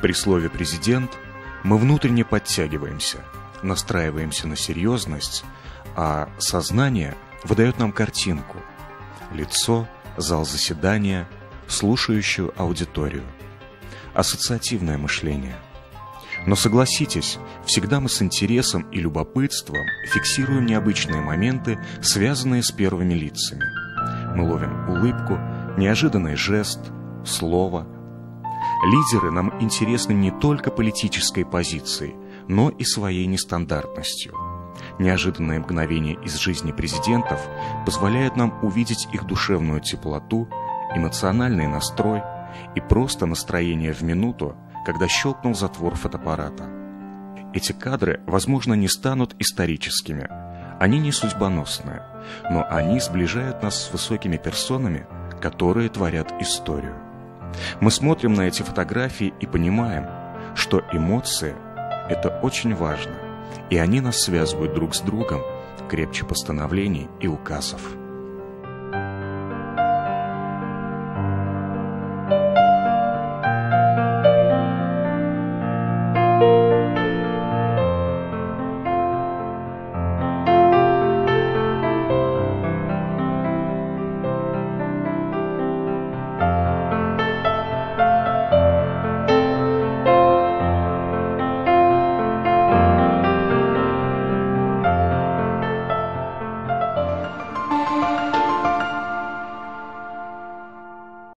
При слове «президент» мы внутренне подтягиваемся, настраиваемся на серьезность, а сознание выдает нам картинку: лицо, зал заседания, слушающую аудиторию. Ассоциативное мышление. Но согласитесь, всегда мы с интересом и любопытством фиксируем необычные моменты, связанные с первыми лицами. Мы ловим улыбку, неожиданный жест, слово. Лидеры нам интересны не только политической позицией, но и своей нестандартностью. Неожиданные мгновения из жизни президентов позволяют нам увидеть их душевную теплоту, эмоциональный настрой и просто настроение в минуту, когда щелкнул затвор фотоаппарата. Эти кадры, возможно, не станут историческими, они не судьбоносные, но они сближают нас с высокими персонами, которые творят историю. Мы смотрим на эти фотографии и понимаем, что эмоции – это очень важно, и они нас связывают друг с другом крепче постановлений и указов.